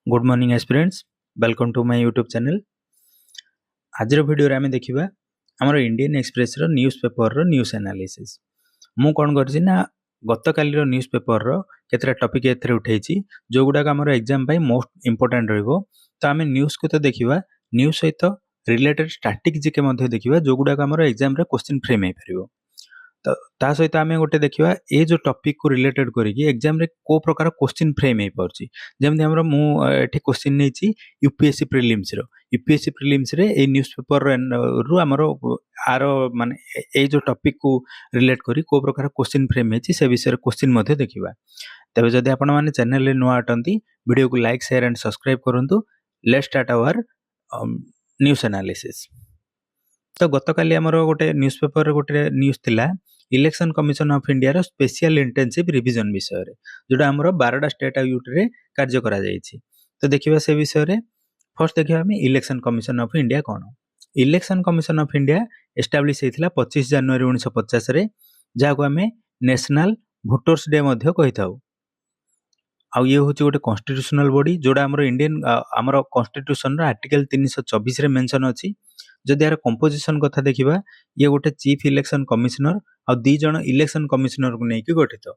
Good morning aspirants, welcome to my YouTube channel. आज video आम देखा आमर Indian Express news paper news analysis. मु कौन कर गत काली न्यूज़ पेपर केतरा टॉपिक एथरे उठेछि जो गुडाक आमर एग्जाम पाई मोस्ट इंपोर्टेंट रहइबो। तो आम न्यूज़ को तो देखिबा, न्यूज़ सहित रिलेटेड स्टैटिक जीके मध्ये देखिबा जो गुडाक आमर एग्जाम रे क्वेश्चन फ्रेम हे परिबो। तो ता सहित आम गोटे देखा ए जो टॉपिक को रिलेटेड करिकी एग्जाम रे को प्रकार क्वेश्चन फ्रेम हे परछि। जेमति हमर मु एठी क्वेश्चन नेछि यूपीएससी प्रीलिम्स रे ए न्यूज़ पेपर रु हमर आर माने ए जो टॉपिक को रिलेट करी को प्रकार क्वेश्चन फ्रेम हेछि से विषय क्वेश्चन मध्ये देखिबा। तबे जदि आपण माने चैनल रे नुआ अटंती वीडियो को लाइक शेयर एंड सब्सक्राइब करंतु। Let's start our news analysis. तो गत काली हमर गोटे न्यूज़ पेपर गोटे न्यूज़ थिला इलेक्शन कमिशन ऑफ इंडिया रो स्पेशल इंटेंसिव रिवीजन विषय रे, जोटा हमर 12टा स्टेट यूटी रे कार्य करा जायछि। तो देखिबा से विषय रे फर्स्ट देखिबा हम इलेक्शन कमिशन ऑफ इंडिया कोन। Election commission of India establish हेतिला 25 जनवरी 1950 रे, जाको हमें नेशनल वोटर्स डे मध्ये कहिथाउ। आ ये होची गोटे कॉन्स्टिट्यूशनल बॉडी जोड़ा हमर इंडियन हमर कॉन्स्टिट्यूशन रो आर्टिकल 324 रे मेंशन अछि। जदि यार कंपोजिशन कथा देखिबा, ये गोटे चीफ इलेक्शन कमिश्नर आ 2 जण इलेक्शन कमिश्नर को नेकी गठित।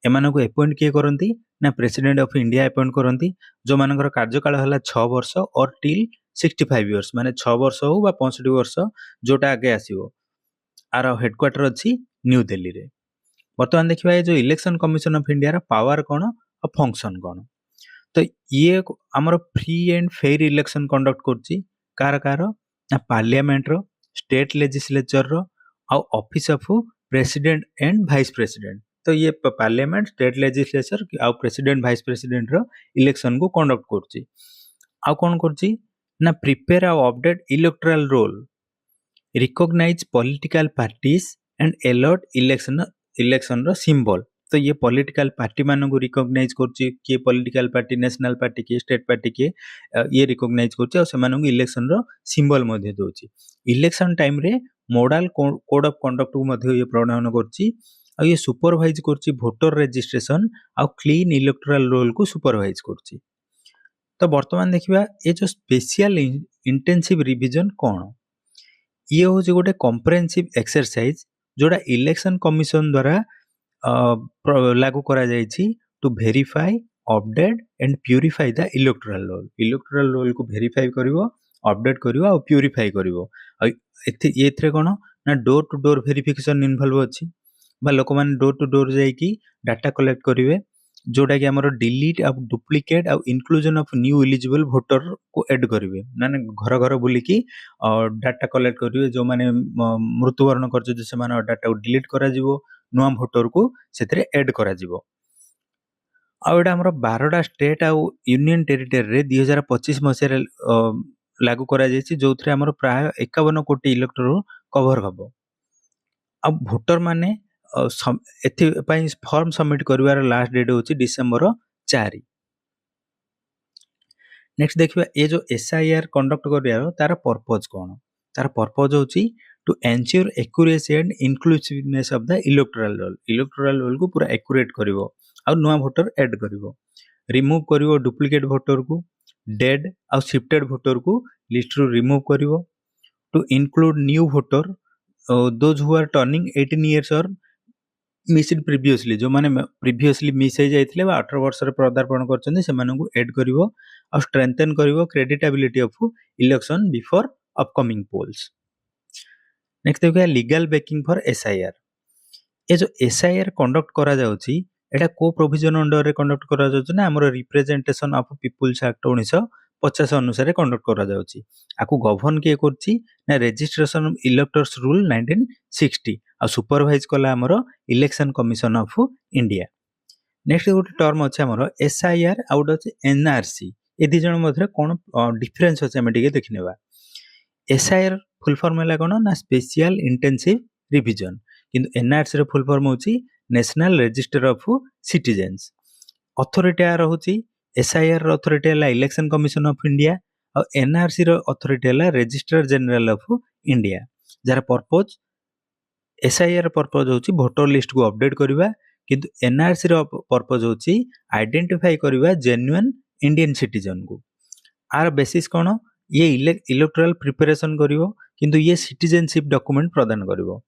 एमानन को अपॉइंट किए करंती ना प्रेसिडेंट ऑफ इंडिया अपॉइंट करंती, जो मानकर कार्यकाल हला 6 वर्ष और टिल 65 इयर्स, माने 6 वर्ष हो बा 65 वर्ष जोटा आगे आसीबो। आर हेडक्वार्टर अछि न्यू दिल्ली रे। वर्तमान देखिबा ये जो इलेक्शन कमिशन ऑफ इंडिया रा पावर कोन और फंक्शन कोन। तो ये हमर free and fair election conduct करछि कार ना पार्लियामेंट रो, स्टेट लेजिस्लेचर रो आ office of president and vice president. तो ये पार्लियामेंट, स्टेट लेजिस्लेचर आ प्रेसिडेंट वाइस प्रेसिडेंट रो इलेक्शन को कंडक्ट करछि। आ कोन करछि ना प्रिपेयर आ update electoral roll, recognise political parties and allot election रो सिंबल। तो ये पॉलिटिकल पार्टी मानन को रिकॉग्नाइज करछि कि पॉलिटिकल पार्टी, नेशनल पार्टी के, स्टेट पार्टी के ये रिकॉग्नाइज करछि और से मानन को इलेक्शन रो सिंबल मध्ये दोछि। इलेक्शन टाइम रे मॉडल कोड ऑफ कंडक्ट को मध्ये ये प्रणयन करछि और ये सुपरवाइज करछि वोटर रजिस्ट्रेशन और क्लीन इलेक्टोरल रोल को सुपरवाइज करछि। तो वर्तमान देखिबा ये जो स्पेशल इंटेंसिव रिवीजन कोन, ये होछि गोटे कॉम्प्रिहेंसिव एक्सरसाइज जोड़ा इलेक्शन कमिशन द्वारा लागू करा जायछि to verify, update and purify the electoral roll. Electoral roll को वेरीफाई करिवो, अपडेट करिवो और प्यूरिफाई करिवो। एथरे कोन ना door to door verification involve अछि, बा लोक माने डोर टू डोर जाई कि डाटा कलेक्ट करिवे, जोटा कि हमर डिलीट और डुप्लीकेट और inclusion of new eligible voter को ऐड करिवे। माने घर घर बुली कि डाटा कलेक्ट करिवे, जो माने मृत्युवरण करछ जे से माने डाटा को डिलीट करा जिवो, नुआ वोटर को सेतरे ऐड करा जिवो। आ एटा हमर 12टा स्टेट आ यूनियन टेरिटरी रे 2025 मसिया रे लागू करा जायछि, जोथरे हमर प्राय 51 कोटी इलेक्टोर कवर हबो। अब वोटर माने एथि पई फॉर्म सबमिट करबार लास्ट डेट होछि डिसेंबर 4। नेक्स्ट देखिबा ए जो एसआईआर कंडक्ट करियार तार पर्पस कोन। तार पर्पस होछि to ensure accuracy and inclusiveness of the electoral roll. Electoral roll को पूरा एक्यूरेट करिवो आ नुआ वोटर ऐड करिवो, रिमूव करिवो डुप्लीकेट वोटर को, डेड आ शिफ्टेड वोटर को लिस्ट रो रिमूव करिवो, to include new voter those who are turning 18 years और मिस्ड प्रीवियसली, जो माने प्रीवियसली मिस हो जाइथिले बा 18 वर्ष रे पदार्पण करछन्ते से मानन को ऐड करिवो और स्ट्रेंथन करिवो credibility of election before upcoming polls. Next देखिए लीगल बैकिंग फॉर एसआईआर। ए जो एसआईआर कंडक्ट करा जाउछि एटा को प्रोविजन अंडर रे कंडक्ट करा जाउछि ना हमर रिप्रेजेंटेशन ऑफ पीपल्स एक्ट 1950 अनुसार कंडक्ट करा जाउछि। आकु गवर्न के करछि ना रजिस्ट्रेशन ऑफ इलेक्टर्स रूल 1960 आ सुपरवाइज कला हमर election commission of India. Next गोटे टर्म अछि हमर एसआईआर आउट अछि एनआरसी। ए दि जण मध्ये कोन डिफरेंस अछि हम टिके देखनेबा। एसआईआर फुल फॉर्म हैला कोन ना स्पेशल इंटेंसिव रिवीजन, किंतु एनआरसी रो फुल फॉर्म होछि national register of citizens. Authority आ रहउछि एसआईआर रो अथॉरिटी हैला इलेक्शन कमिशन ऑफ इंडिया और एनआरसी रो अथॉरिटी हैला रजिस्ट्रार जनरल ऑफ इंडिया। जार पर्पस एसआईआर पर्पस होछि वोटर लिस्ट को अपडेट करबा, किंतु एनआरसी रो पर्पस होछि आइडेंटिफाई करबा जेन्युइन इंडियन सिटीजन को आर बेसिस कौन ये इलेक्टोरल प्रिपरेशन करिवो किंतु ये सिटीजनशिप डॉक्यूमेंट प्रदान करिवो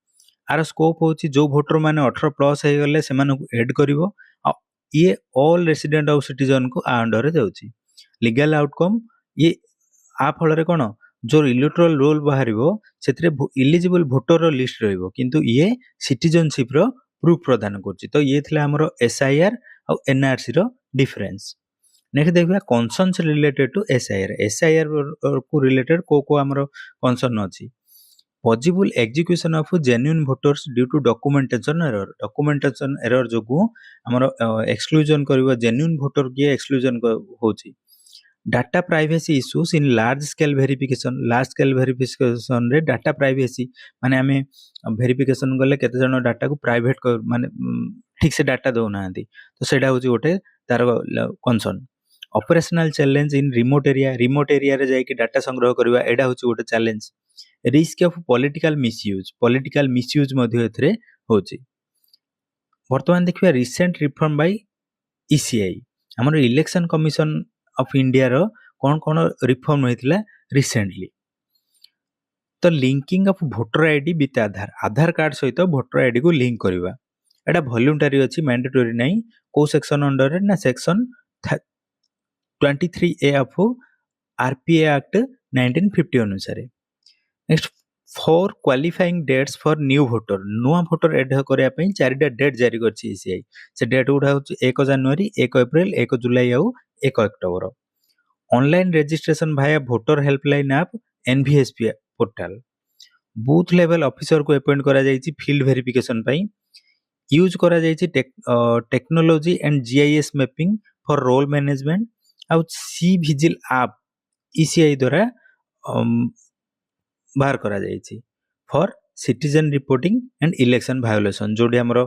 आर स्कोप होची जो वोटर माने 18 प्लस हे गले से माने ऐड करिवो ये ऑल रेसिडेंट ऑफ सिटीजन को आ अंडर रे जाउची लीगल आउटकम ये आ फल रे कोन जो इलेक्टोरल रोल बाहरिबो सेतरे इलिजिबल वोटर लिस्ट रहइबो किंतु ये सिटीजनशिप रो प्रूफ प्रदान करची तो ये थिला हमरो एसआईआर और एनआरसी रो डिफरेंस नेक्स्ट देखिबा कंसर्न्स रिलेटेड टू एसआईआर को रिलेटेड को हमरो कंसर्न अछि possible execution of genuine voters due to documentation error जोगु हमरो एक्सक्लूजन करबो जेन्युइन वोटर के एक्सक्लूजन होची data privacy issues in large scale verification रे डाटा प्राइवेसी माने आमे वेरिफिकेशन गले केते जण डाटा को प्राइवेट माने ठीक से डाटा दो नांती तो सेडा होची गोटे तार concern operational challenge in remote area रे जाई कि डाटा संग्रह करबा एडा होची गोटे challenge risk of political misuse मध्ये एथरे होची वर्तमान देखिबा रिसेंट रिफॉर्म बाय ईसीआई हमर इलेक्शन कमिशन ऑफ इंडिया रो कौन रिफॉर्म होइतिला रिसेंटली तो linking of voter ID with Aadhaar card सहित वोटर आईडी को लिंक करबा एटा वॉलंटरी अछि मैंडेटरी नै को सेक्शन अंडर रे ना section 23A of RPA act 1950 अनुसार next for qualifying dates for new voter add करया पई चारिटा डेट जारी करछि ईसीआई से डेट उडा होछि 1 जनवरी 1 अप्रैल 1 जुलाई और 1 अक्टोबर ऑनलाइन रजिस्ट्रेशन भाया voter helpline app NVSP portal booth level officer को अपॉइंट करा जायछि फील्ड वेरिफिकेशन पई यूज करा जायछि technology and GIS mapping for roll management आउ सी विजिल ऐप ईसीआई द्वारा बाहर करा जायछि for citizen reporting and election violation जोडी हमरो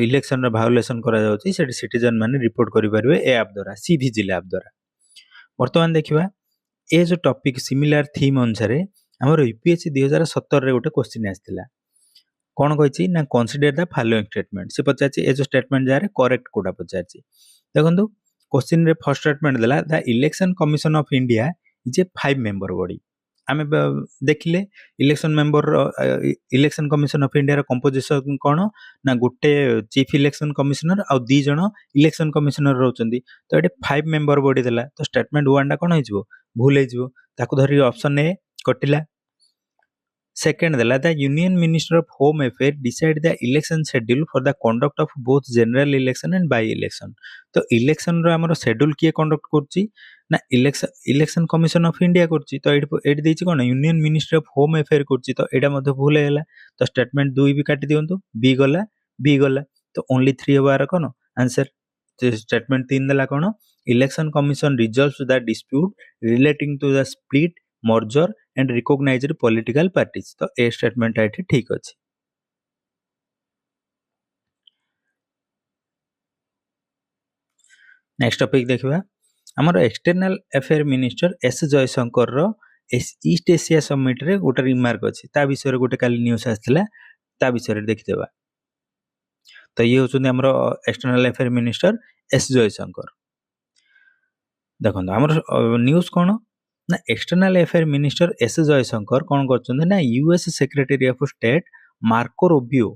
इलेक्शन रो वायोलेशन करा जाउछि सेठी सिटीजन माने रिपोर्ट करि परिबे ए ऐप द्वारा सी विजिल ऐप द्वारा वर्तमान देखिबा ए जो टॉपिक सिमिलर थीम अनुसार हमरो यूपीएससी 2017 रे गोटे क्वेश्चन आस्थिला कोन कहछि ना कंसीडर द फॉलोइंग स्टेटमेंट से पचाछि ए जो स्टेटमेंट जारे करेक्ट कोडा पचाछि देखंतु क्वेश्चन रे फर्स्ट स्टेटमेंट देला the election commission of India is a 5 member body आमे देखिले इलेक्शन कमिशन ऑफ इंडिया रो कंपोजिशन कोन ना गोटे चीफ इलेक्शन कमिश्नर आ दी जण इलेक्शन कमिश्नर रहउचंदी तो एटे 5 मेंबर बॉडी देला तो स्टेटमेंट 1 टा कोन होइजबो भूल होइजबो ताको धरि ऑप्शन ए कटिला सेकंड देला the union minister of home affair decide the election schedule for the conduct of both general election and by election तो इलेक्शन रो हमरो शेड्यूल किए कंडक्ट करची ना इलेक्शन कमिशन ऑफ इंडिया करची तो एड देछि कोन union minister of home affair करची तो एडा मध्ये भूल हैला तो स्टेटमेंट 2 भी काटि दियंतु बी गला तो ओनली 3 होबार कोन आंसर स्टेटमेंट 3 देला कोन election commission resolves the dispute relating to the split merger and recognised political parties तो ए स्टेटमेंट आइठी ठीक अछि नेक्स्ट टॉपिक देखिबा हमर external affair minister S Jaishankar रो ईस्ट एशिया समिट रे गोटे रिमार्क अछि ता विषय रे गोटे काली न्यूज़ आस्थिला ता विषय रे देखि देबा तो ये होचुन हमर external affair minister S Jaishankar देखंतु हमर न्यूज़ कोन ना external affair minister S Jaishankar कोन करचंदी ना US secretary of state Marco Rubio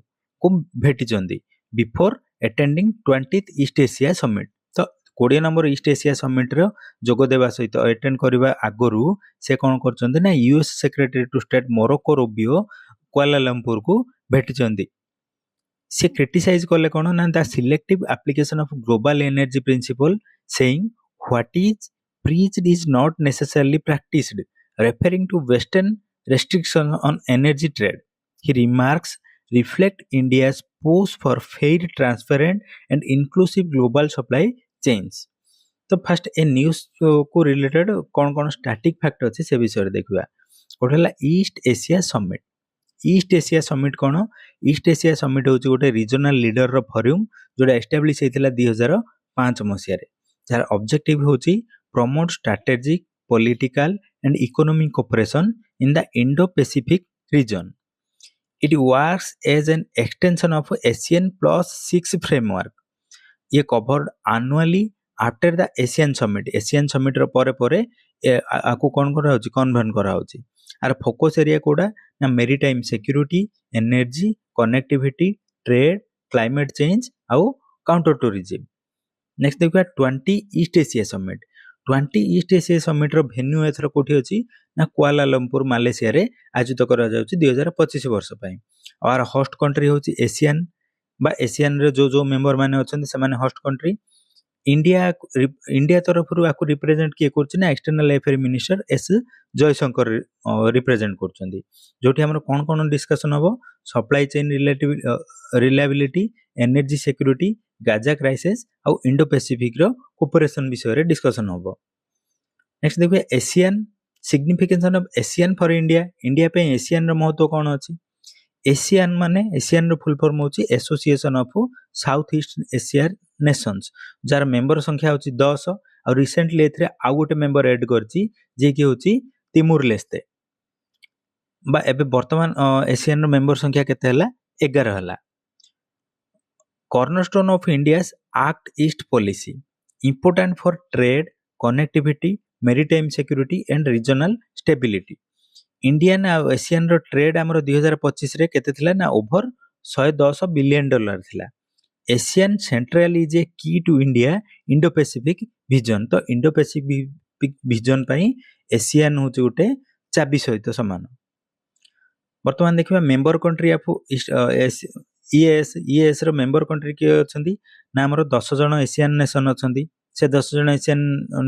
को भेटिचंदी before attending 20th East Asia summit तो 20 नंबर ईस्ट एशिया समिट रो जोग देबा सहित अटेंड करबा आगरु से कोन करचंदी ना US secretary to state Marco Rubio Kuala Lumpur को भेटिचंदी से क्रिटिसाइज करले कोन ना the selective application of global energy principle saying what is preached is not necessarily practiced, referring to Western restrictions on energy trade. He remarks reflect India's push for fair, transparent, and inclusive global supply chains. तो first A news को related कौन static fact अच्छे से विषय देखा गोटे है east Asia summit कौन ईस्ट एशिया समिट हूँ गोटे रिजनल लीडर फोरम जोटा एस्टाब्लिश होता 2005 मसीह जार ऑब्जेक्टिव हूँ promote strategic, political and economic cooperation in the Indo-Pacific region. It works as an extension of ASEAN Plus 6 framework. ये covered annually after the Asian summit रे आपको कौन करा कन्भर्न करा are focus area कोडा ना maritime security energy connectivity trade climate change आउ counter tourism. Next देखा 20 East Asia summit 20 East Asia summit रो भेन्यू एथर कोठी अछि ना कुआलालंपुर मालेशिया रे आयोजित करा जाउछि 2025 वर्ष पई। और होस्ट कंट्री होछि एशियन बा एशियन रे जो मेंबर माने अछन से माने होस्ट कंट्री। इंडिया तरफ आपको रिप्रेजेंट किए कर external affair minister S Jaishankar represent कर जो हमर कौन कौन डिस्कशन हम supply chain reliability energy security Gaza crisis आउ इंडो पैसिफिक रो कोऑपरेशन विषय रे डिस्कशन हम। नेक्स्ट देखिए ASEAN signification of ASEAN for India पे एशियन रो महत्व कौन अछि। एशियन माने एशियन रो फुल फॉर्म होछि association of South East Asia nations जार मेंबर संख्या होछि 10 और रिसेंटली एथरे आउ गोटे मेंबर ऐड करछि जे कि होछि तिमोर लेस्ते बा एबे वर्तमान एशियन रो मेंबर संख्या केते हला 11 हला। Cornerstone of India's act east policy important for trade connectivity maritime security and regional stability. Indian आ एशियन रो ट्रेड हमरो 2025 रे केते थिला ना ओवर 110 बिलियन डॉलर थिला। ASEAN central is a key to India Indo Pacific vision तो Indo Pacific vision पई एशियन होचे गोटे चाबी सहित समान। वर्तमान देखिबा मेंबर कंट्री ऑफ ईएएस रो मेंबर कंट्री के अछंती ना हमरो 10 जण एशियन नेशन अछंती। से 10 जण एशियन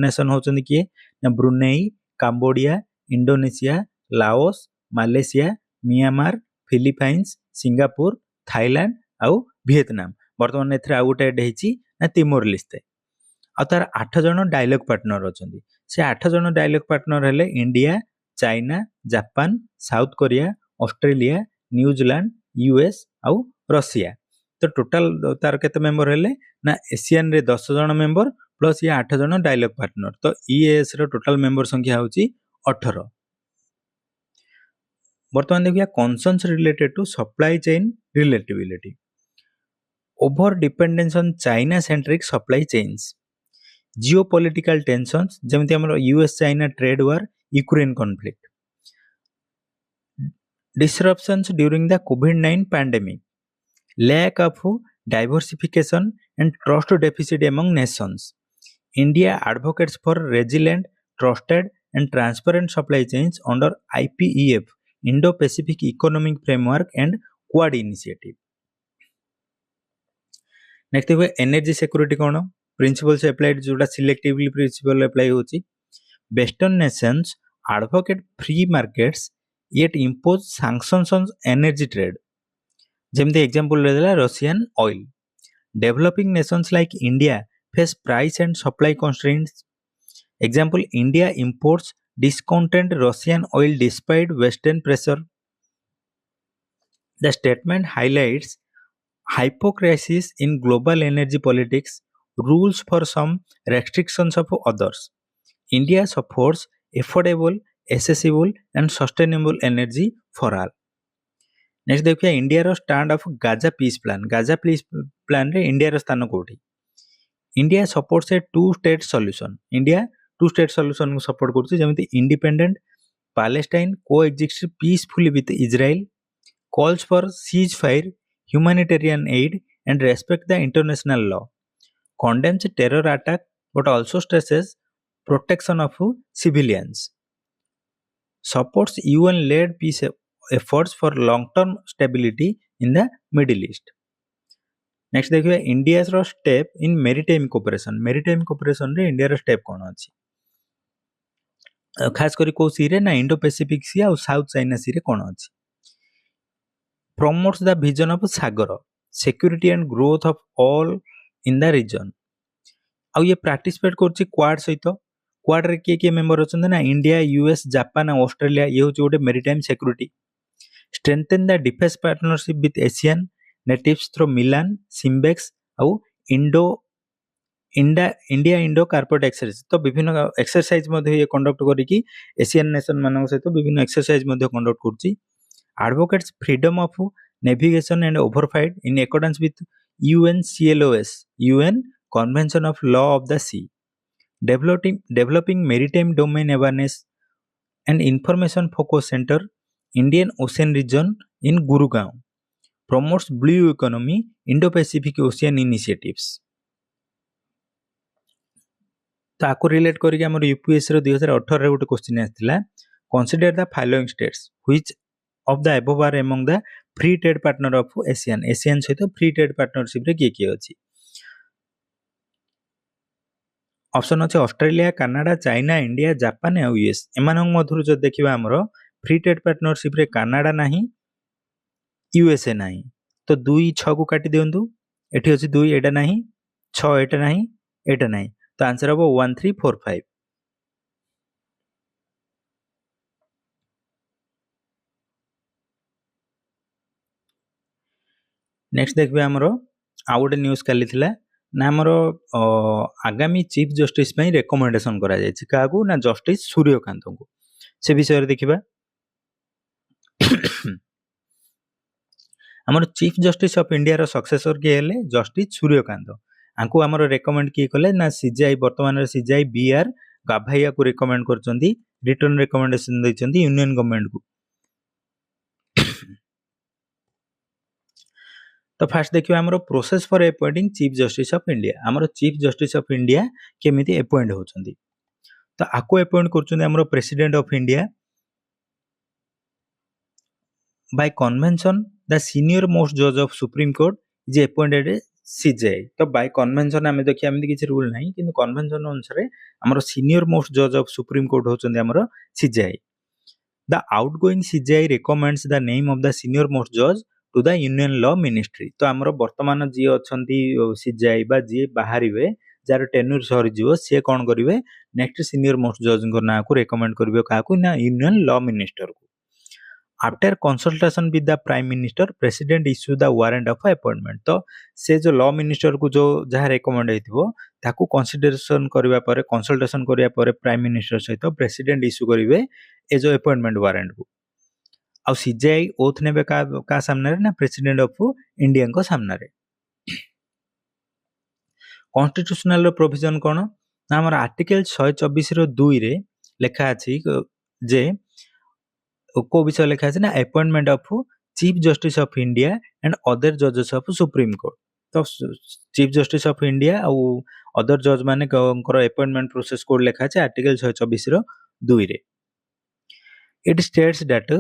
नेशन होचंती किए ना Brunei Cambodia Indonesia Laos Malaysia Myanmar Philippines Singapore Thailand आउ वियतनाम। वर्तमान एथरे आउ गोटे एड हेची ना तिमोर लेस्ते आ तार 8 जण डायलॉग पार्टनर अछंती। से 8 जण डायलॉग पार्टनर हेले India China Japan south Korea Australia New Zealand US आउ रशिया। तो टोटल तार केते मेंबर हेले ना एशियन रे 10 जण मेंबर प्लस ये 8 जण डायलॉग पार्टनर तो ईएएस रो टोटल मेंबर संख्या होची 18। वर्तमान देखिए concerns related to supply chain reliability over dependence on China centric supply chains geopolitical tensions जेमति हमर US China trade war Ukraine conflict disruptions during the कोविड-19 pandemic lack of diversification and trust deficit among nations. India advocates for resilient trusted and transparent supply chains under IPEF Indo-Pacific Economic Framework and Quad Initiative। Next देखो energy security कौन principles applied जोटा selectively principle apply होची। Western nations advocate free markets yet impose sanctions on energy trade जेमते example लेला Russian oil. Developing nations like India face price and supply constraints. Example, India imports discounted Russian oil despite Western pressure. The statement highlights hypocrisy in global energy politics, rules for some, restrictions of others. India supports affordable, accessible and sustainable energy for all. Next देखिए India रो stand of Gaza peace plan रे India रो स्थान कोठी। India supports a two state solution. India two state solution को support करछि जेमिति independent Palestine coexist peacefully with Israel, calls for ceasefire, humanitarian aid and respect the international law, condemns terror attack but also stresses protection of civilians, supports UN led peace efforts for long term stability in the Middle East। नेक्स्ट देखिए India रो step in maritime cooperation रे India रो step कोन अछि खास करी को सी रे ना इंडो पैसिफिक सी और साउथ चाइना सी रे कोन अछि। Promotes the vision of SAGAR security and growth of all in the region. आ ये पार्टिसिपेट करछि क्वाड सहित। क्वाड रे के मेंबर अछन ना इंडिया यूएस जापान और ऑस्ट्रेलिया ये होछि गोटे maritime security. Strengthen the defence partnership with Asian natives through Milan SIMBEX और इंडिया इंडो कार्पेट एक्सरसाइज तो विभिन्न एक्सरसाइज मध्ये ये कंडक्ट करिकी एशियन नेशन मानक सहित विभिन्न एक्सरसाइज मध्ये कंडक्ट करछि। Advocates freedom of navigation and overfight in accordance with UN CLOS UN Convention of Law of the Sea, developing maritime domain awareness and information focus center, Indian Ocean region in Gurugram, promotes blue economy, Indo-Pacific Ocean initiatives. तो आपको relate करके आम UPSC 2018 गोटे question आसाला, consider the following states which of the above are among the free trade partner of ASEAN सहित free trade partnership रे किए अच्छी। ऑप्शन अच्छे Australia, Canada, China, India, Japan और यूएस। एमान मध्य जो देखा आमर फ्री ट्रेड पार्टनरशिप रे कनाडा नहीं, यूएसए नहीं, तो 2 6 को काटी दिंतु, एटी अच्छी 2 एटा नहीं, 6 एटा नहीं, एटा नहीं, तो आंसर हम 1 3 4 5। नेक्स्ट देखिए आमर आउ गोटे न्यूज काली थिला ना आमर आगामी चीफ जस्टिस पई रेकमेंडेशन करा जायछि काकू ना जस्टिस सूर्यकांत को, से विषय रे देखिबा। आमर चीफ जस्टिस ऑफ इंडिया रो सक्सेसर के हेले जस्टिस सूर्यकांत। आंकु आमर रेकमेंड किए कले ना सीजीआई, वर्तमान सीजीआई बीआर गाभाइया को रेकमेंड करचंदी, रिटर्न रेकमेंडेशन दैचंदी यूनियन गवर्नमेंट को। तो फास्ट देखिए आमर process for appointing chief justice of India. आमर चीफ जस्टिस ऑफ इंडिया केमिति अपॉइंट होचंदी, तो आको अपॉइंट करचंदी आमर president of India by convention. The senior most जज of supreme court is appointed CJI. तो बाय कन्वेंशन आमे देखिए एमती किछि रूल नाही, किंतु कन्वेंशन अनुसार आमर सीनियर मोस्ट जज ऑफ सुप्रीम कोर्ट होचंदी आमर CJI. The outgoing CJI recommends the name of the senior most जज to the union law ministry. तो आमर वर्तमान जी अच्छी सीजीआई बा जी बाहरिवे जार टेन्यूर सरी जीवो सी कोन करिवे, नेक्स्ट सीनियर मोस्ट जज ना को रेकमेंड करिवे काकू ना यूनियन लॉ मिनिस्टर को। After consultation with the prime minister, president issue the warrant of appointment. तो से जो लॉ मिनिस्टर को जो जहाँ रेकमेंड होइथिबो ताकू कंसीडरेशन करबा परे, कंसल्टेशन करबा परे प्राइम मिनिस्टर सहित प्रेसिडेंट इश्यू करिवे ए जो अपॉइंटमेंट वारंट को। आ सीजीआई ओथ नेबे का सामने रे ना प्रेसिडेंट ऑफ इंडिया को सामने रे। कॉन्स्टिट्यूशनल प्रोविजन कोन ना हमर आर्टिकल 124 रो 2 रे लिखा अछि जे को विषय लिखा है ना appointment of chief justice of India and other जजेस ऑफ सुप्रीम कोर्ट। तो चीफ जस्टिस ऑफ इंडिया और अदर जज माने अपॉइंटमेंट प्रोसेस कोड लिखा है आर्टिकल 124 रो 2 रे। इट स्टेट्स दैट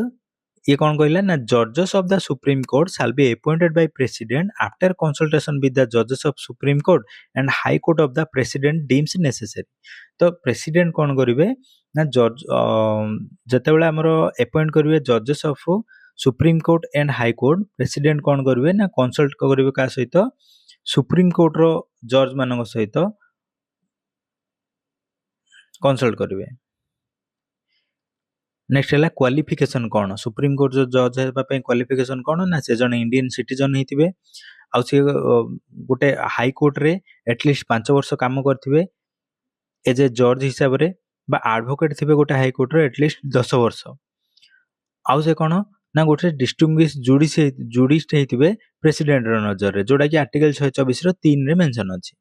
ये कौन कहला ना जजेस of the supreme court shall be appointed by president after consultation with the जजेस of supreme court and high court of the president deems necessary. तो प्रेसिडेंट कौन करिवे ना जज जतेबेला हमरो अपॉइंट करिवे जजेस of supreme court and high court, president कौन करिवे ना कंसल्ट करिवे का सहित सुप्रीम कोर्ट रो जज मानक सहित कंसल्ट करिवे। नेक्स्ट है क्वालिफिकेशन कौन, सुप्रीम कोर्ट जो जज हेबा पई क्वालिफिकेशन कौन ना से जन इंडियन सिटीजन हेतिबे, आ से गोटे हाई कोर्ट रे एटलीस्ट 5 वर्ष काम करथिबे एज ए जज हिसाब रे, बा एडवोकेट थिबे गोटे हाई कोर्ट रे एटलीस्ट 10 वर्ष। आ से कौन ना गोटे डिस्टिंग्विश जुडिस्ट हेतिबे प्रेसिडेंट रो नजर रे, जोटा कि आर्टिकल 124 रो 3 रे मेंशन अछि।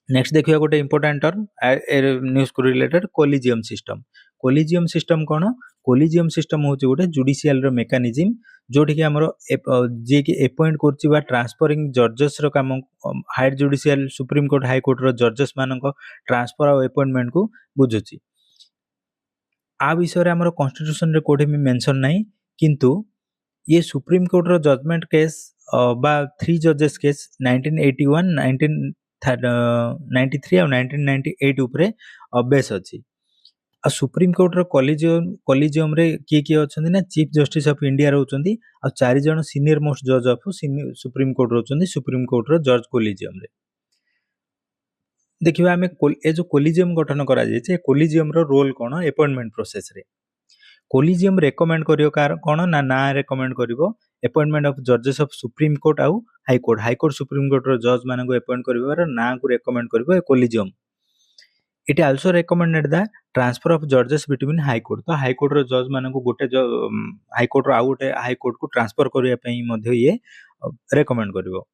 नेक्स्ट देखिए गोटे इंपोर्टेंट टर्म न्यूज को related collegium system. Collegium system कौन, कोलिजियम सिस्टम होची गोटे जुडिशियल रो मेकानिज्म जोठी कि हमरो जे कि अपॉइंट करछि बा ट्रांसफरिंग जजेस रो काम, higher judicial supreme court high court रो जजेस मानक ट्रांसफर और अपॉइंटमेंट को बुझुछि। आ विषय रे हमरो कॉन्स्टिट्यूशन रे कोठे में मेंशन नाही, किंतु ये सुप्रीम कोर्ट रो जजमेंट केस बा 3 जजेस केस 1981 1993 और 1998 उपरे बेस अछि। आ सुप्रीम कोर्ट रो कोलिजियम रे किए अछंदी ना चीफ जस्टिस ऑफ इंडिया रहउचंदी आ 4 जण सीनियर मोस्ट जज ऑफ सुप्रीम कोर्ट रहउचंदी सुप्रीम कोर्ट रो जज कोलिजियम रे। देखिबा हमें ए जो कोलिजियम गठन करा जाय छै, कोलिजियम रो रोल कोन अपॉइंटमेंट प्रोसेस रे। कोलिजियम रेकमेंड करियो कार कोन ना रेकमेंड करिवो अपॉइंटमेंट ऑफ जजेस ऑफ सुप्रीम कोर्ट आउ हाई कोर्ट सुप्रीम कोर्ट रो जज मानन को अपॉइंट करिवार ना को रेकमेंड करिवो collegium. It also recommended the transfer of जजेस बिटवीन हाई कोर्ट। तो हाई कोर्ट रो जज मानन को गोटे हाई कोर्ट रो आउ गोटे हाई कोर्ट को ट्रांसफर करिया पई मध्ये ये recommend करिवो।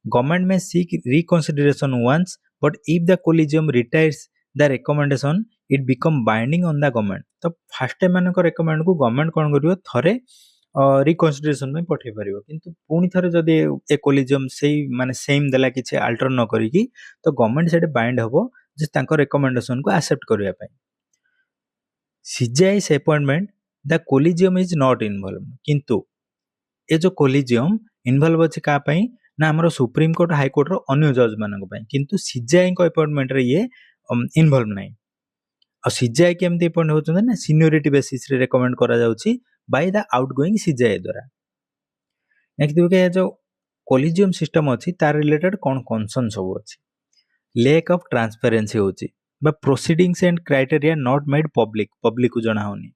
Government may seek reconsideration once, but if the collegium retires the recommendation, it become binding on the government. तो फास्ट एमानक रेकमेंड को गवर्नमेंट कौन करियो थरे रिकनसिडरेशन में पठेई परियो, किंतु पुणी थरे जदि ए कोलिजियम सेई माने सेम देला किछि अल्टर न करिकी तो गवर्नमेंट सेटे बाइंड हबो जे तांको रेकमेंडेशन को एक्सेप्ट करिया पई. CJI's appointment the collegium is not involved, किंतु ए जो कोलिजियम इन्वॉल्व अछि का पई ना हमरो सुप्रीम कोर्ट हाई कोर्ट रो अन्य जज मानक पई, किंतु सीजीआई को अपॉइंटमेंट रे ये इन्वॉल्व नाही. और सीजीआई केमती अपॉइंट होचन ना सीनियरिटी बेसिस रे रेकमेंड करा जाउची बाय द आउटगोइंग सीजीआई द्वारा. नेक्स्ट देखिए जो कोलिजियम सिस्टम अछि तार रिलेटेड कोन कंसर्न सब अछि. लैक ऑफ ट्रांसपेरेंसी होची बा proceedings and criteria not made public को जणा होनी.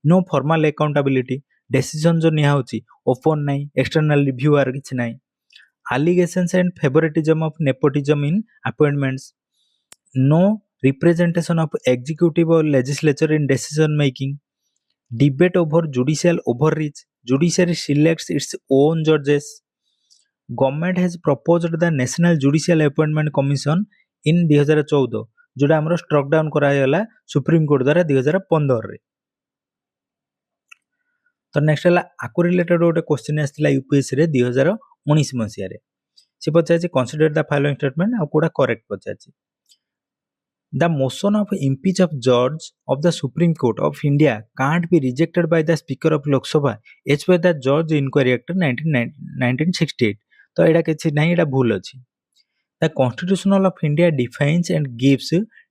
नो फॉर्मल अकाउंटेबिलिटी, डिसीजन जो निया होची ओपन नाही, एक्सटर्नल रिव्यू आर किछ नाही. Allegations and favoritism of nepotism in appointments. No representation of executive or legislature in decision making. Debate over judicial overreach. Judiciary selects its own judges. Government has proposed the National Judicial Appointment Commission in 2014, जोटा हमरो struck down करायला supreme court द्वारा 2015 रे. तो next हला आको related गोटे question आस्थिला UPSC रे 2019 मसिया रे. से पचाछि कंसीडर द फॉलोइंग स्टेटमेंट आ कोडा correct पचाछि. The motion of impeach of जज of the supreme court of India can't be rejected by the speaker of Lok Sabha as per the जज इंक्वायरी एक्ट 1968. तो एडा किछि नाही, एडा भूल अछि. The Constitution of India defines and gives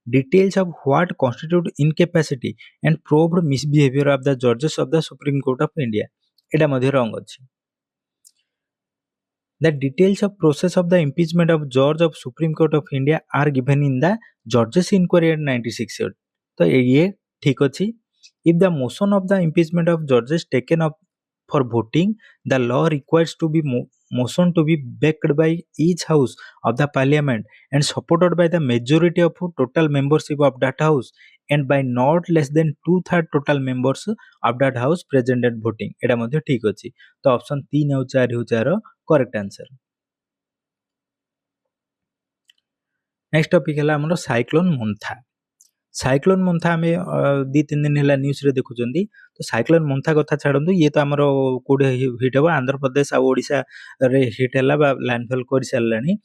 details of what constitute incapacity and proved misbehavior of the judges of the Supreme Court of India. एटा मध्ये रंग अछि. The details of process of the impeachment of judge of Supreme Court of India are given in the Judges Inquiry Act 1968. तो ये ठीक अछि. If the motion of the impeachment of judges taken up for voting, the law requires to be motion to be backed by each house of the parliament and supported by the majority of total membership of that house and by not less than 2/3 total members of that house present at voting. एटा मध्ये ठीक अछि. तो option 3 और 4 होचार correct answer. Next topic हला हमरो cyclone Montha. Cyclone Montha हमें 2-3 दिन हला न्यूज रे देखुचंदी. तो साइक्लोन मोन्था कथा छाडंदु, ये तो हमरो कोडे हिट हबा आंध्र प्रदेश आ ओडिशा रे हिट हला बा लैंडफॉल कर सारलानी.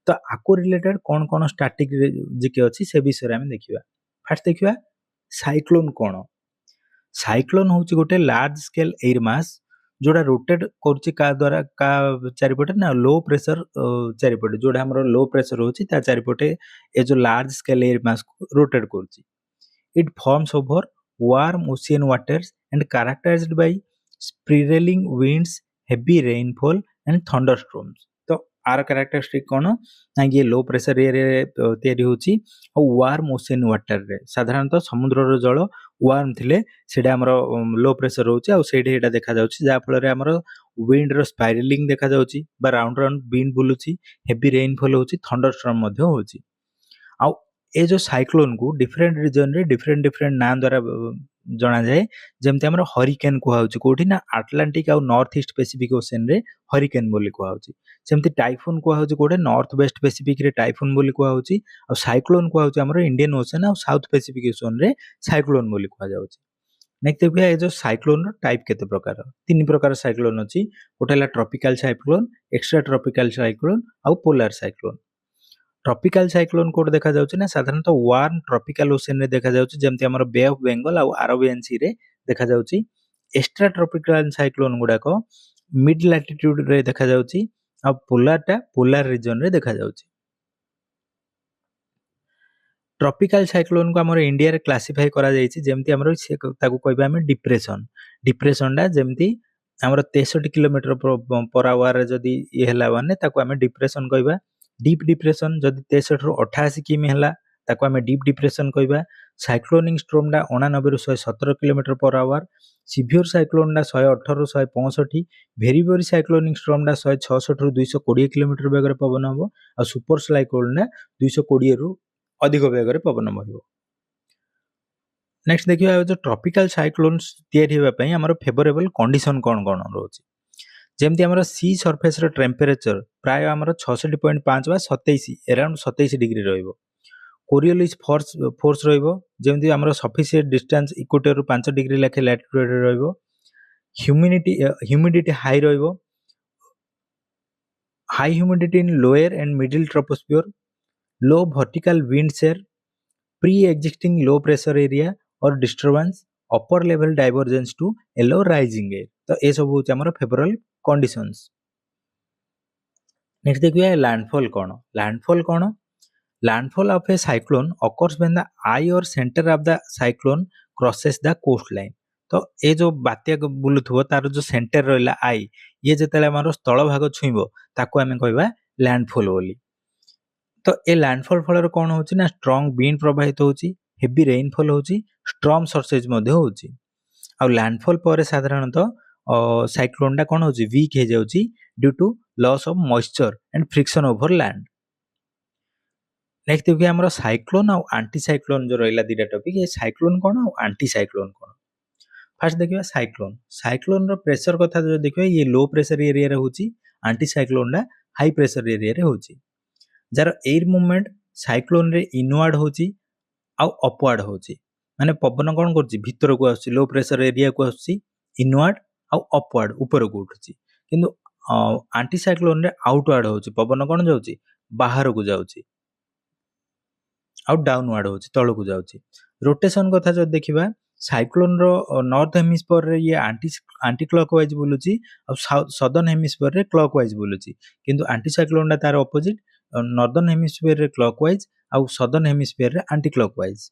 तो आको रिलेटेड कोन कोन स्टैटिक जिके अछि से विषय रे हम देखिबा. फर्स्ट देखिबा साइक्लोन कोन. साइक्लोन होची गोटे लार्ज स्केल एयर मास जोड़ा रोटेट करछि का द्वारा का चारिपटे ना लो प्रेशर चारिपटे जोड़ा हमरो लो प्रेशर होछि ता चारिपटे ए जो large scale air mass rotate करछि. It forms over warm ocean waters and characterized by spiralling winds, heavy rainfall and thunderstorms. तो आर कैरेक्टरिस्टिक कोन ना ये लो प्रेशर एरिया तयारी होछि और वार्म ओशियन वाटर रे साधारणतः समुद्र रो जल वार्म थिले सेडा हमरो लो प्रेशर होछि आ सेडे एटा देखा जाउछि जा फल रे हमरो विंड रो स्पाइरलिंग देखा जाउछि बा राउंड राउंड विंड बुलुछि, हेवी रेनफॉल होछि, थंडरस्टॉर्म मध्ये होछि. आ ए जो साइक्लोन को डिफरेंट रीजन रे डिफरेंट नाम द्वारा जना जाए. जेमते हमरो हरिकेन को होछि कोठी ना अटलांटिक आ नॉर्थ ईस्ट पैसिफिक ओशन रे हरिकेन बोली को होछि. सेमती टाइफून को होछि कोठे नॉर्थ वेस्ट पैसिफिक रे टाइफून बोली को होछि. आ साइक्लोन को होछि हमरो इंडियन ओशन आ साउथ पैसिफिक ओशन रे साइक्लोन बोली को जाउछि. नेक्स्ट देखिए ए जो साइक्लोन रो टाइप केते प्रकार. 3 प्रकार साइक्लोन अछि. गोटेला tropical cyclone, extra tropical cyclone आ पोलर साइक्लोन. ट्रॉपिकल साइक्लोन कोड देखा जाउछि ना साधारणतः वार्म ट्रॉपिकल ओशन रे देखा जाउछि जेमति हमर बे ऑफ बेंगल आ अरेबियन सी रे देखा जाउछि. एक्स्ट्रा ट्रॉपिकल साइक्लोन गुडा को मिड लैटिट्यूड रे देखा जाउछि आ पोलरटा पोलर रीजन रे देखा जाउछि. ट्रॉपिकल साइक्लोन को हमर इंडिया रे क्लासिफाई करा जाइछि जेमति हमर ताकू कहबा हम डिप्रेशन डा जेमति हमर 63 किलोमीटर पर आवर रे जदी ये हला माने ताकू हम डिप्रेशन कहबा. डीप डिप्रेशन जदी 63 रु 88 किमी हला ताकू हम डीप डिप्रेशन कहबा. साइक्लोनिक स्टॉर्म डा 89 रु 117 kilometre per hour. Severe cyclone डा 118 रु 165. वेरी वेरी साइक्लोनिक स्टॉर्म डा 166 रु 220 किलोमीटर बेग रे पवन हबो. आ सुपर साइक्लोन डा 220 रु अधिक बेग रे पवन हबो. नेक्स्ट देखियो जो ट्रॉपिकल साइक्लोन्स तयारी हेबा पई हमर फेवरेबल कंडीशन कोन कोन रहउछि. जेमती आमर सी सरफेस रो टेम्परेचर प्राय आमर 66.5 बा 27 अराउंड 27 डिग्री रहइबो। कोरियोलिस फोर्स रहइबो जेमती आमर सफिशिएंट डिस्टेंस इक्वेटर रु 5 डिग्री लेखे लैटिट्यूड रे रहइबो। ह्यूमिडिटी हाई रहइबो। High humidity in lower and middle troposphere, low vertical wind shear, pre existing low pressure area और disturbance, upper level divergence to allow rising air. तो ये सब होचे हमर फेवरेबल कंडीशंस। नेक्स्ट देखिए लैंडफॉल कौन। लैंडफॉल कौन? Landfall of a cyclone occurs when the eye or center of the cyclone crosses the coastline। तो ये जो बात्या बुलुथबो तार जो सेंटर रहला आई, ये जेतेले हमर स्थल भाग छुइबो ताको हमें कहबा लैंडफॉल बोली। तो ए लैंडफॉल फल कौन होची ना स्ट्रांग विंड प्रवाहित होची, हेवी रेनफॉल होची, स्टॉर्म सर्सेज मध्ये होची। आ लैंडफॉल पर साधारणतः साइक्लोन टा कौन होची वीक हे जाउची due to loss of moisture and friction over land. Next देखिए हमर साइक्लोन और एंटी साइक्लोन जो रहला दीटा टॉपिक, ये साइक्लोन कौन और एंटी साइक्लोन कौन। फर्स्ट देखिए साइक्लोन। साइक्लोन रो प्रेशर कथा जो देखिए ये लो प्रेशर एरिया रे होची, एंटी साइक्लोन टा हाई प्रेशर एरिया रे होची। जार एयर मूवमेंट साइक्लोन रे इनवर्ड होची आ अपवर्ड होची, माने पवन कोन करची भीतर को आसी लो प्रेशर एरिया को आसी इनवर्ड आ अपवर्ड ऊपर को उठची, किंतु एंटी साइक्लोन रे आउटवर्ड होची, पवन कोन जाउची बाहर को जाउची आ डाउनवर्ड होची तळ को जाउची। रोटेशन कथा जो देखिबा साइक्लोन रो नॉर्थ हेमिस्फीयर रे ये एंटी क्लॉकवाइज बुलुची आ सदर्न हेमिस्फीयर रे क्लॉकवाइज बुलुची, किंतु एंटी साइक्लोन दा तार ऑपोजिट नॉर्दर्न हेमिस्फीयर रे क्लॉकवाइज आ सदर्न हेमिस्फीयर रे एंटी क्लॉकवाइज।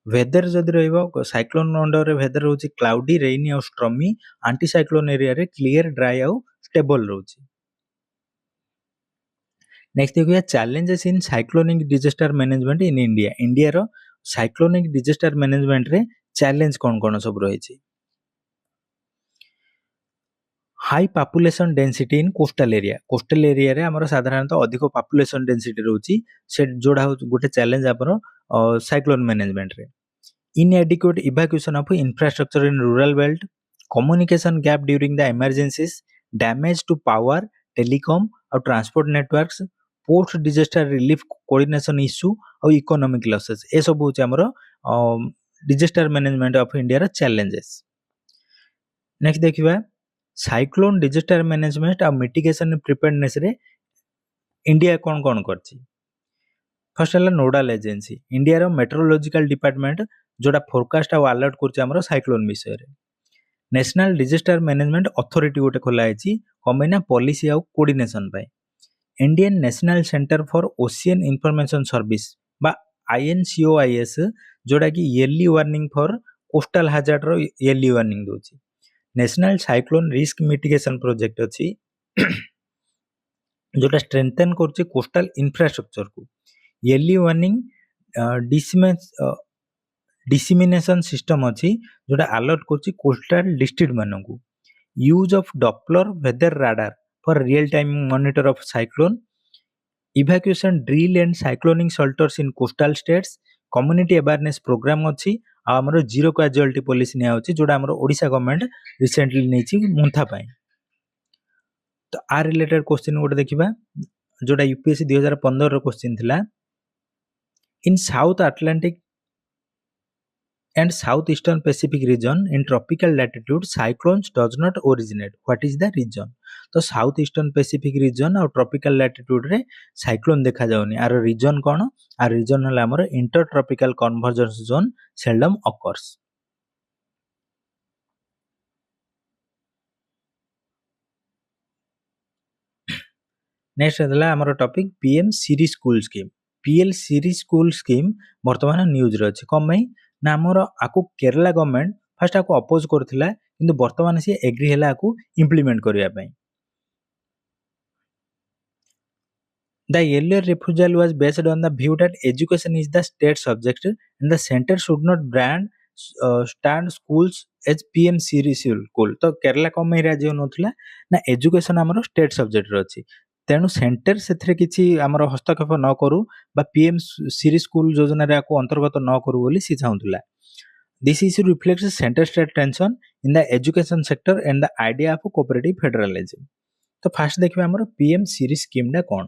वेदर जदि रहइबो साइक्लोन अंडर रे वेदर होची क्लाउडी रेनी और स्टॉर्मी, एंटी साइक्लोन एरिया रे क्लियर ड्राई और स्टेबल रहउची। नेक्स्ट देखिए challenges in cyclonic disaster management in India. India रो साइक्लोनिक डिजास्टर मैनेजमेंट रे चैलेंज कौन कौन सब रही। High population density in coastal area. Coastal area रे हमर साधारणतः अधिक पॉपुलेशन डेंसिटी रहउची, से जोड़ा गोटे चैलेंज आपरो साइक्लोन मैनेजमेंट रे। Inadequate evacuation of infrastructure in rural belt, communication gap during the emergencies, damage to power telecom और transport networks, post disaster relief coordination issue और इकोनॉमिक लॉसेस। ए सब होचे हमर डिजास्टर मैनेजमेंट ऑफ इंडिया रा challenges. Next देखिबा cyclone disaster management और mitigation preparedness रे इंडिया कौन कौन करची। फर्स्ट है नोडल एजेंसी इंडिया रो मेट्रोलॉजिकल डिपार्टमेंट जोड़ा फोरकास्ट और अलर्ट करची हमर साइक्लोन विषय रे। नेशनल डिजास्टर मैनेजमेंट अथॉरिटी गोटे खोला आइची कमेना पॉलिसी और कोऑर्डिनेशन पाई। Indian national centre for ocean information service बा INCOIS जोड़ा कि early warning for coastal hazard रो ईयरली वार्निंग दोची। National cyclone risk mitigation project अच्छी जोटा स्ट्रेंथन करछि कोस्टल इंफ्रास्ट्रक्चर को। ईयरली वार्निंग डिसिमिनेशन सिस्टम अच्छी जोटा अलर्ट करछि कोस्टल डिस्ट्रिक्ट मानकू। Use of Doppler weather radar for real time monitor of cyclone, evacuation drill and cyclonic shelters in coastal states, community awareness programme अच्छी आमर zero casualty policy निया होची जोटा हमर ओडिशा गवर्नमेंट रिसेंटली नेची मुंथा पाई। तो आ रिलेटेड क्वेश्चन गोटे देखिबा जोटा UPSC 2015 रो क्वेश्चन थिला। In south Atlantic and southeastern Pacific region in tropical latitude cyclones does not originate, what is the reason। तो साउथ ईस्टर्न पैसिफिक रीजन और ट्रॉपिकल लैटिट्यूड रे साइक्लोन देखा जाउनी, आर रीजन कोन? आर रीजन हला हमर inter tropical convergence zone seldom occurs. Next हला हमर topic PM series school scheme. PL series school scheme वर्तमान न्यूज रे अछि कमई ना हमर आकु केरला गवर्नमेंट फर्स्ट आकु अपोज करथिला, किंतु वर्तमान से एग्री हला आकु इंप्लीमेंट करिया पई। The earlier refusal was based on the view that education is the state subject and the center should not stand schools as PM series school। तो केरला कमई राज्य नथला ना एजुकेशन हमर स्टेट सब्जेक्ट रे अछि, तेनु सेंटर सेथरे किछि हमर हस्तक्षेप न करू बा PM सीरीज स्कूल योजना रे आकु अंतर्गत न करू बोली सी चाहुतला। This issue reflects center state tension in the education sector and the idea of cooperative federalism। तो फास्ट देखिए हमर पीएम सीरीज स्कीम डा कोन।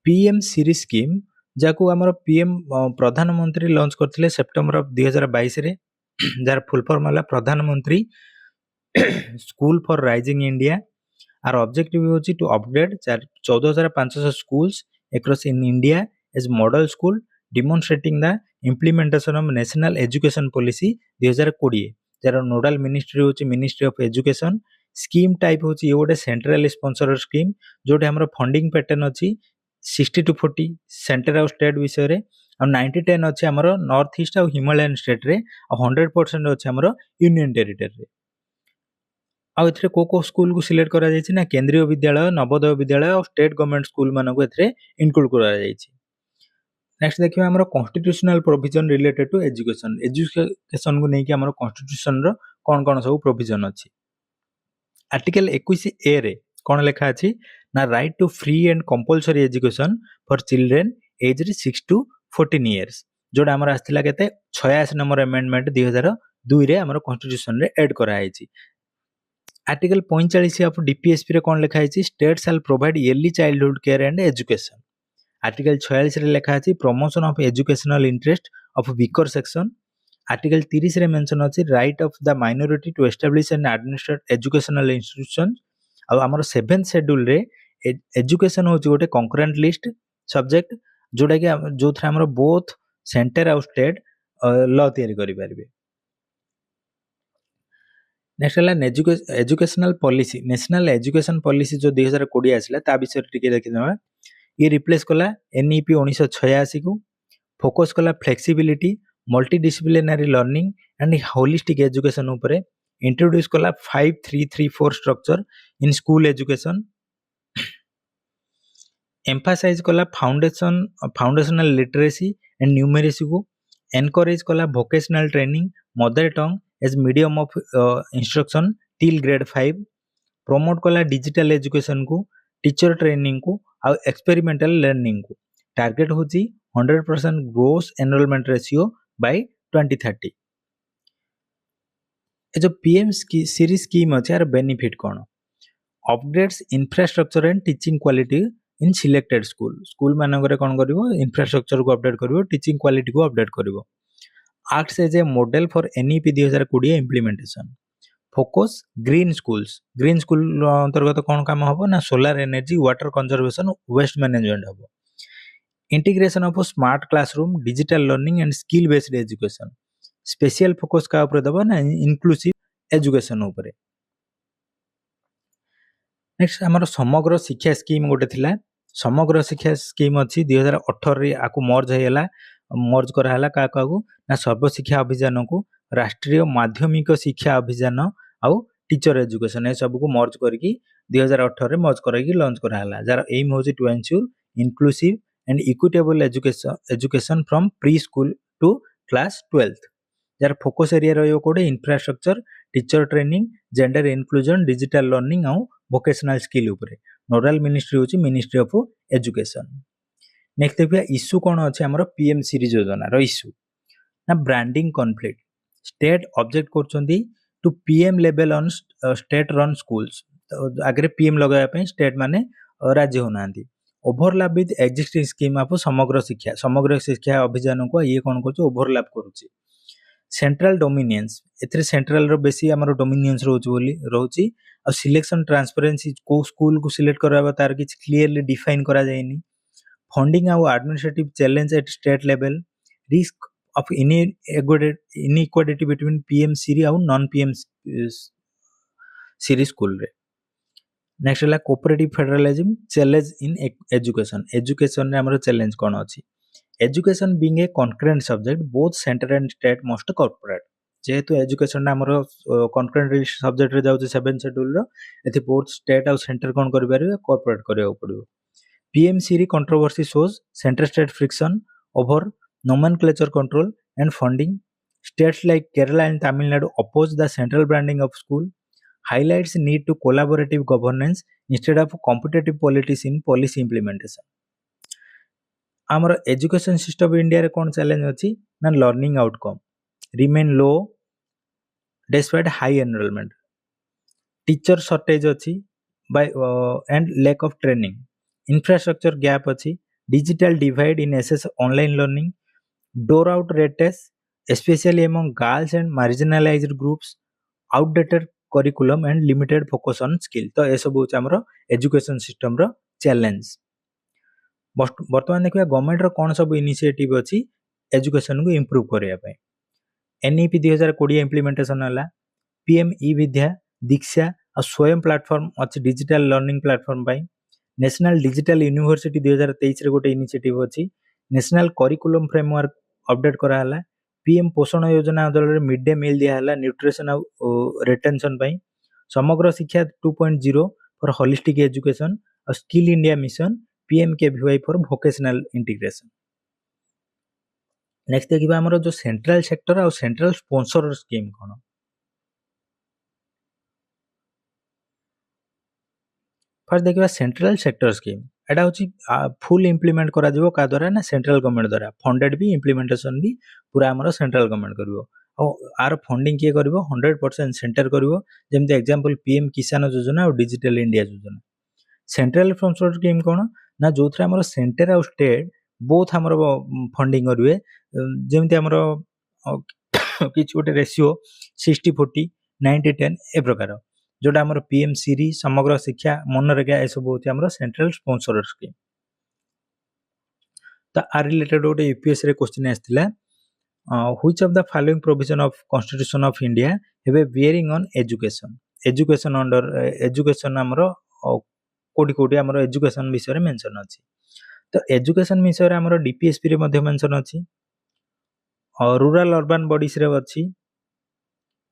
पीएम सीरीज स्कीम जाको हमर पीएम प्रधानमंत्री लॉन्च करथिले सेप्टेम्बर 2022 रे जार फुल फॉर्म होला प्रधानमंत्री स्कूल फॉर राइजिंग इंडिया। आर ऑब्जेक्टिव होची to upgrade 14500 schools across in India as model school demonstrating the implementation of national education policy 2020 जार नोडल मिनिस्ट्री होची ministry of education. Scheme type होची ये गोटे central sponsor scheme Jote हमर funding pattern अछि 60-40 centre और स्टेट विषय रे और 90-10 अछि हमर नॉर्थ ईस्ट और हिमालयन स्टेट रे और 100% अछि हमर यूनियन टेरिटरी रे। आ एथरे को स्कूल को सिलेक्ट करा जायछि ना केंद्रीय विद्यालय नवोदय विद्यालय और स्टेट गवर्नमेंट स्कूल मानको एथरे इंक्लूड करा जायछि। नेक्स्ट देखियो हमर constitutional provision related to education. Education को नेकी हमर कॉन्स्टिट्यूशन रो कोन सब प्रोविजन अछि। आर्टिकल 21 ए रे कोन लेखा अछि ना right to free and compulsory education for children age 6 to 14 years जोडा हमर आस्थिला केते 86 नंबर अमेंडमेंट 2002 रे हमर कॉन्स्टिट्यूशन रे ऐड करा आइछि। आर्टिकल 45 ऑफ डीपीएसपी रे कोन लेखा आइछि state shall provide early childhood care and education. Article 46 रे लेखा आछि promotion of educational interest of weaker section. Article 30 रे मेंशन अछि right of the minority to establish and administrate educational institution. आ हमर 7th शेड्यूल रे एजुकेशन होछि गोटे कंकरेंट लिस्ट सब्जेक्ट जोडा कि जो थरा हमर बोथ सेंटर और स्टेट लॉ तयारी करि परिबे। नेक्स्ट हला educational policy national education policy जो 2020 आसला ता विषय टिके देखि देबा। ये रिप्लेस कला एनईपी 1986 को फोकस कला flexibility multi disciplinary learning and holistic education ऊपर इंट्रोड्यूस कला 5334 structure in school education. Emphasise कला फाउंडेशनल लिटरेसी एंड न्यूमेरेसी को एनकरेज कला vocational training mother tongue as medium of instruction till grade 5। Promote कला digital education को teacher training को आ experimental learning को। टारगेट होची 100% ग्रोस एनरोलमेंट रेशियो बाय 2030। ए जो पीएम सीरीज स्कीम अछि यार बेनिफिट कोन upgrades infrastructure and teaching quality in selected school मानकरे कोन करिवो इंफ्रास्ट्रक्चर को अपडेट करिवो टीचिंग क्वालिटी को अपडेट करिवो। acts as a model for NEP 2020 implementation। Focus green school अंतर्गत कौन काम हबो ना solar energy water conservation waste management हबो। Integration of smart classroom digital learning and skill based education special focus का ऊपर दबो ना इंक्लूसिव एजुकेशन ऊपर। नेक्स्ट हमर समग्र शिक्षा स्कीम गोटे थिला समग्र शिक्षा स्कीम अछि 2018 रे आकु मर्ज करा हला का ना सर्व शिक्षा अभियान को राष्ट्रीय माध्यमिक शिक्षा अभियान आउ टीचर एजुकेशन ए सब को मर्ज करके 2018 रे मर्ज करके लॉन्च करा हला जार एम होची to ensure inclusive and equitable education from pre school to class 12th। जार फोकस एरिया रहियो कोडे infrastructure teacher training gender inclusion digital learning आउ वोकेशनल स्किल ऊपर। नोडल मिनिस्ट्री होची मिनिस्ट्री ऑफ एजुकेशन। नेक्स्ट देखिया इश्यू कोन अछि हमर पीएम सीरीज योजना रो इश्यू ना ब्रांडिंग कॉन्फ्लिक्ट स्टेट ऑब्जेक्ट करछंदी to PM level on state run schools. तो आगे पीएम लगाया पे स्टेट माने राज्य होनांती overlap with existing scheme of Samagra Shiksha Abhiyan को ये कोन करछ ओवरलैप करूची। सेंट्रल डोमिनियंस एथरे सेंट्रल रो बेसी हमर डोमिनियंस रहउची और सिलेक्शन ट्रांसपेरेंसी को स्कूल को सिलेक्ट कराबा तार किछ क्लियरली डिफाइन करा जायनी। फंडिंग और administrative challenge at state level risk of inequality between PM Shri और नॉन पीएम सीरी स्कूल रे। नेक्स्ट हला cooperative federalism challenge in education रे हमर चैलेंज कोन अछि education being a concurrent subject both centre and state must cooperate. जेहेतु education हमर concurrent subject रे जाउछ 7 schedule रो एथि बोथ स्टेट और सेंटर कोन करि परिबे कोऑपरेट करियो पड़िबो। PM Siri controversy shows center state friction over nomenclature control and funding. States like Kerala and Tamil Nadu oppose the central branding of school, highlights need to collaborative governance instead of competitive politics in policy implementation. आमर education system India रे कोन challenge अछि ना learning outcome remain low despite high enrollment. Teacher shortage अच्छी by and lack of training, infrastructure gap अच्छी, digital divide in SS online learning, door out rates especially among girls and marginalized groups, outdated curriculum and limited focus on skill। तो ये सब होचे हमरो education system रो challenge. वर्तमान देखिए government रो कोन सब initiative अछि एजुकेशन को इंप्रूव करिया पय। एनईपी 2020 इम्प्लीमेंटेशन होला, पीएम ई विद्या, दीक्षा और स्वयं प्लेटफॉर्म अच्छी डिजिटल लर्निंग प्लेटफॉर्म पाई। नेशनल डिजिटल यूनिवर्सिटी 2023 रे गोटे इनिशिएटिव अछि। नेशनल करिकुलम फ्रेमवर्क अपडेट करा हला। पीएम पोषण योजना अंतर्गत मिड डे मील दिया हला न्यूट्रिशन और रिटेंशन पाई। समग्र शिक्षा 2.0 फॉर होलिस्टिक एजुकेशन और skill India mission PMKVY for vocational integration. Next देखिबा हमरो जो सेंट्रल सेक्टर और सेंट्रल स्पॉन्सर स्कीम कोन। फर्स्ट देखिबा सेंट्रल सेक्टर स्कीम, एटा होची फुल इंप्लीमेंट करा जिवो का द्वारा ना सेंट्रल गवर्नमेंट द्वारा फंडेड भी इंप्लीमेंटेशन भी पूरा हमरो सेंट्रल गवर्नमेंट करिवो। और आर फंडिंग किए करिवो 100% सेंटर करिवो, जेमते एग्जांपल पीएम किसान योजना और डिजिटल इंडिया योजना। सेंट्रल स्पॉन्सर स्कीम कोन ना जोथरा हमरो सेंटर और स्टेट बोथ हमरो फंडिंग करिवे, जेमते हमरो किछ गोटे रेशियो 60-40 90-10 ए प्रकार जोटा हमर पीएम सीरी समग्र शिक्षा मनरेगा ए सब होती हमर सेंट्रल स्पॉन्सर स्कीम। तो आ रिलेटेड गोटे यूपीएससी रे क्वेश्चन आस्थिला, which of the following provision of constitution of India have a bearing on education. Education under education हमर कोडी कोडी हमर एजुकेशन विषय रे मेंशन अछि। तो एजुकेशन विषय रे हमर डीपीएसपी रे मध्ये मेंशन अछि और रूरल अर्बन बॉडीज रे अछि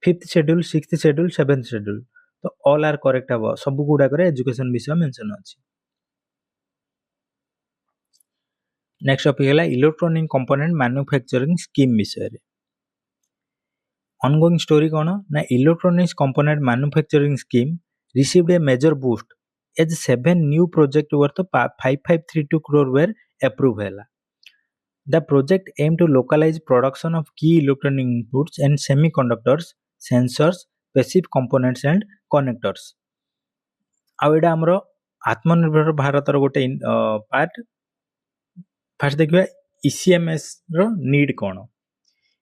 5th schedule 6th schedule 7th schedule. तो ऑल आर करेक्ट हबो, सब गुडा करे एजुकेशन विषय मेंशन अछि। नेक्स्ट टॉपिक हैला इलेक्ट्रॉनिक कंपोनेंट मैन्युफैक्चरिंग स्कीम विषय रे। ऑनगोइंग स्टोरी कोन ना electronics component manufacturing scheme received a major boost as 7 new project worth 5532 crore were approved हैला। The project aimed to localize production of key electronic inputs and semiconductors, sensors, passive components and connectors। आ एडा हमरो आत्मनिर्भर भारत रो गोटे part. First देखिबा ECMS रो need cone.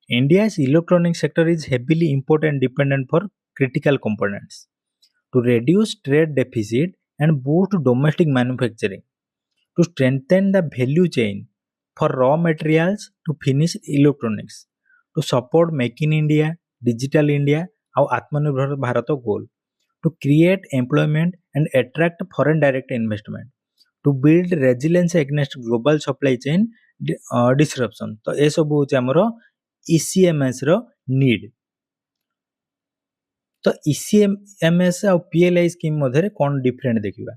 India's electronic sector is heavily import and dependent for critical components to reduce trade deficit and boost domestic manufacturing, to strengthen the value chain for raw materials to finished electronics, to support Make in India, Digital India और आत्मनिर्भर Bharat goal, to create employment and attract foreign direct investment, to build resilience against global supply chain disruption। तो ए सब होचे हमरो ECMS रो need. तो ECMS और PLI scheme मधे कोन डिफरेंट देखिबा।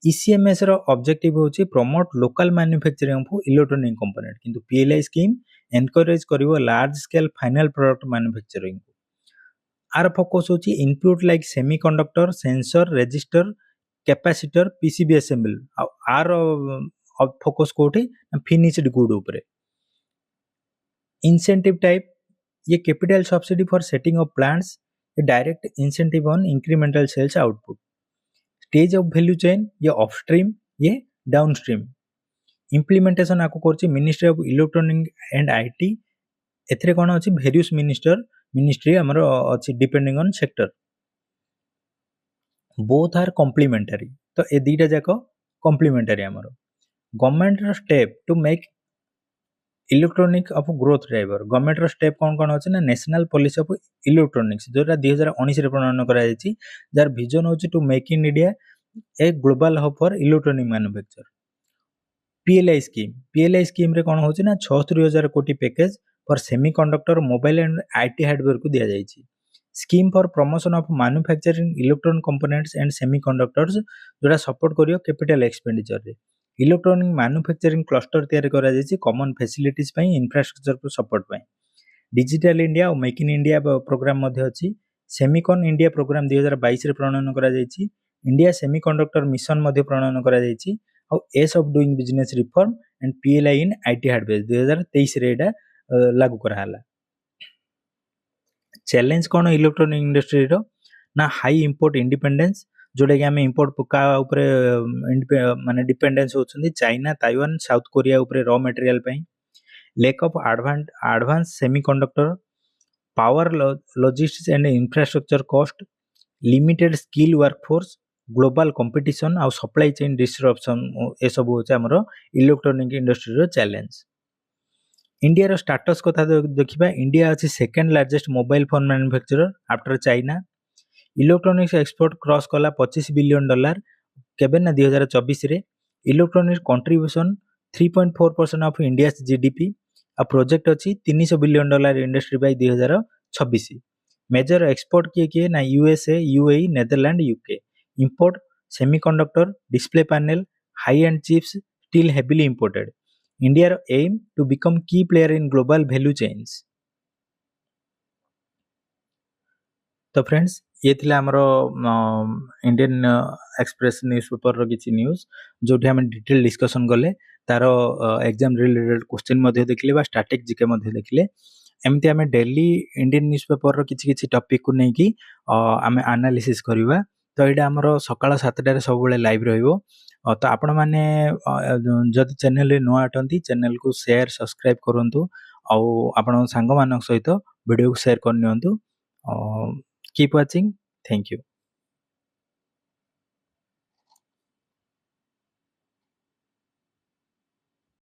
ईसीएमएस रो ऑब्जेक्टिव होची promote local manufacturing of electronic component, किंतु पीएलआई स्कीम एनकरेज करिवो large scale final product manufacturing. आर फोकस होची input like semiconductor, sensor, resistor, capacitor, PCB assemble. आर फोकस कोठी फिनिश्ड गुड ऊपर। इंसेंटिव टाइप ये capital subsidy for setting of plants, ये direct incentive on incremental sales output. Stage of value chain ये upstream ये downstream. Implementation आको करछि ministry of electronic and IT. एथरे कोन अछि वेरियस मिनिस्ट्री हमर अछि depending on sector. Both are complementary. तो ए दीटा जाको कॉम्प्लीमेंटरी हमर। गवर्नमेंट रो step to make electronic of growth driver. Government रो स्टेप कोन कोन अछि ना नेशनल पॉलिसी ऑफ इलेक्ट्रॉनिक्स जोरा 2019 रे प्रणयन करा जायछि, जार विजन होछि to make in India a global hub for electronic manufacture. PLI scheme रे कोन होछि ना 76,000 कोटी package for semiconductor, mobile and IT hardware को दिया जायछि। Scheme for promotion of manufacturing electronic components and semiconductors जोरा सपोर्ट करियो कैपिटल एक्सपेंडिचर रे। इलेक्ट्रॉनिक मैन्युफैक्चरिंग क्लस्टर तैयारी करा जायछि कॉमन फैसिलिटीज पई, इंफ्रास्ट्रक्चर को सपोर्ट पई। डिजिटल इंडिया और मेक इन इंडिया प्रोग्राम मध्ये अछि। सेमिकन इंडिया प्रोग्राम 2022 रे प्रणयन करा जायछि। इंडिया सेमीकंडक्टर मिशन मध्ये प्रणयन करा जायछि और S of doing business reform and PLI in IT hardware 2023 रे एटा लागू करा हला। चैलेंज कोन इलेक्ट्रॉनिक इंडस्ट्री रो ना हाई इंपोर्ट इंडिपेंडेंस जोटा कि आम इंपोर्ट का माने डिपेंडेंस होचंदी चाइना ताइवान साउथ कोरिया उपरे रॉ मटेरियल पई lack of advance semiconductor power logistics and infrastructure cost limited skill workforce global competition आउ सप्लाई चेन डिस्ट्रप्शन ए सब होचे हमर इलेक्ट्रॉनिक इंडस्ट्री रो चैलेंज। इंडिया रो स्टेटस कथा देखिबा इंडिया अछि second largest mobile phone manufacturer after China. Electronics export cross कला $25 बिलियन केबे ना 2024 रे। Electronics contribution 3.4% of India GDP uh project अछि $300 billion industry by 2026। Major export किए ना USA UAE Netherland UK. Import semiconductor display panel high end chips still heavily imported. India रो aim to become key player in global value chains. तो friends ये थिला हमरो Indian express newspaper रो किछि news जोठी हम detail discussion गले तारो exam related question मध्ये देखले बा स्टैटिक जीके मध्ये देखले एमती आमे डेली इंडियन न्यूज़पेपर रो किछि किछि टॉपिक को नै कि आमे एनालिसिस करबा। तो एटा हमरो सकाळ 7टा रे सब बेले लाइव रहइबो। तो आपण माने जदि चैनल रे नुआ अटंती चैनल को शेयर सब्सक्राइब करंतु आ आपण संग मानक सहित वीडियो को शेयर करनियंतु। Keep watching, thank you.